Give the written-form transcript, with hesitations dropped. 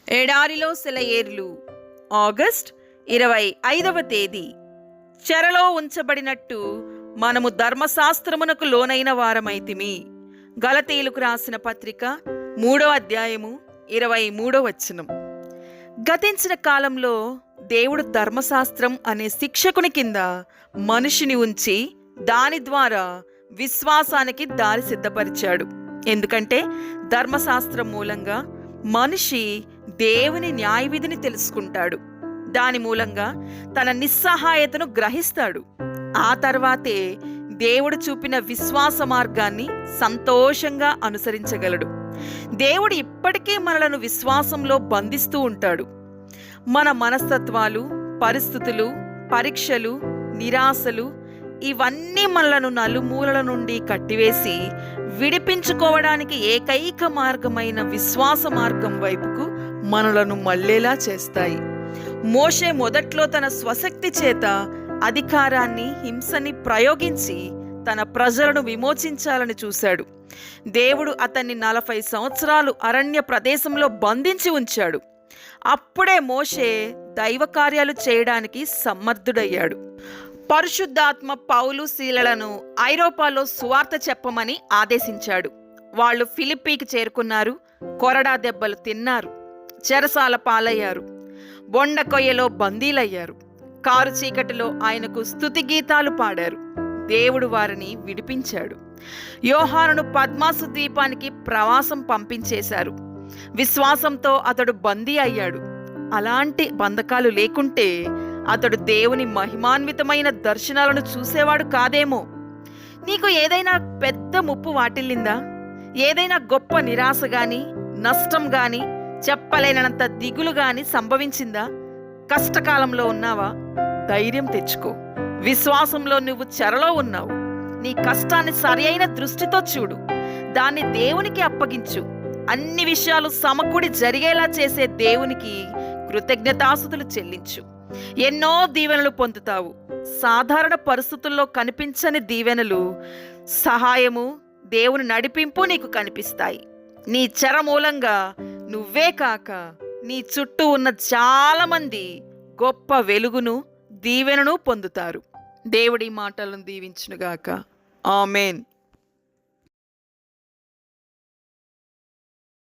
ఎడారిలో సెలయేర్లు ఆగస్ట్ 25వ తేదీ. చెరలో ఉంచబడినట్టు మనము ధర్మశాస్త్రమునకు లోనైన వారమైతిమి. గలతీయులకు రాసిన పత్రిక 3వ అధ్యాయము 23వ వచనం. గతించిన కాలంలో దేవుడు ధర్మశాస్త్రం అనే శిక్షకుని కింద మనిషిని ఉంచి దాని ద్వారా విశ్వాసానికి దారి సిద్ధపరిచాడు. ఎందుకంటే ధర్మశాస్త్రం మూలంగా మనిషి దేవుని న్యాయవిధిని తెలుసుకుంటాడు. దాని మూలంగా తన నిస్సహాయతను గ్రహిస్తాడు. ఆ తర్వాతే దేవుడు చూపిన విశ్వాస మార్గాన్ని సంతోషంగా అనుసరించగలడు. దేవుడు ఇప్పటికే మనలను విశ్వాసంలో బంధిస్తూ ఉంటాడు. మన మనస్తత్వాలు, పరిస్థితులు, పరీక్షలు, నిరాశలు ఇవన్నీ మనలను నలుమూలల నుండి కట్టివేసి విడిపించుకోవడానికి ఏకైక మార్గమైన విశ్వాస మార్గం వైపుకు మనలను మళ్ళేలా చేస్తాయి. మోషే మొదట్లో తన స్వశక్తి చేత అధికారాన్ని, హింసని ప్రయోగించి తన ప్రజలను విమోచించాలని చూశాడు. దేవుడు అతన్ని 40 సంవత్సరాలు అరణ్య ప్రదేశంలో బంధించి ఉంచాడు. అప్పుడే మోషే దైవ కార్యాలు చేయడానికి సమర్థుడయ్యాడు. పరిశుద్ధాత్మ పౌలు, సీలలను ఐరోపాలో సువార్త చెప్పమని ఆదేశించాడు. వాళ్ళు ఫిలిప్పీకి చేరుకున్నారు. కొరడా దెబ్బలు తిన్నారు, చెరసాల పాలయ్యారు, బొండ కొయ్యలో బందీలయ్యారు. కారు చీకటిలో ఆయనకు స్తుతి గీతాలు పాడారు. దేవుడు వారిని విడిపించాడు. యోహానును పద్మాసు ద్వీపానికి ప్రవాసం పంపించేశారు. విశ్వాసంతో అతడు బందీ అయ్యాడు. అలాంటి బంధకాలు లేకుంటే అతడు దేవుని మహిమాన్వితమైన దర్శనాలను చూసేవాడు కాదేమో. నీకు ఏదైనా పెద్ద ముప్పు వాటిల్లిందా? ఏదైనా గొప్ప నిరాశ గాని, నష్టం గాని, చెప్పలేనంత దిగులు గాని సంభవించిందా? కష్టకాలంలో ఉన్నావా? ధైర్యం తెచ్చుకో. విశ్వాసంలో నువ్వు చెరలో ఉన్నావు. నీ కష్టాన్ని సరి అయిన దృష్టితో చూడు. దాన్ని దేవునికి అప్పగించు. అన్ని విషయాలు సమకూడి జరిగేలా చేసే దేవునికి కృతజ్ఞతాస్తుతులు చెల్లించు. ఎన్నో దీవెనలు పొందుతావు. సాధారణ పరిస్థితుల్లో కనిపించని దీవెనలు, సహాయము, దేవుని నడిపింపు నీకు కనిపిస్తాయి. నీ చెర మూలంగా నువ్వే కాక నీ చుట్టూ ఉన్న చాలా మంది గొప్ప వెలుగును, దీవెనను పొందుతారు. దేవుడి మాటలను దీవించునుగాక. ఆమేన్.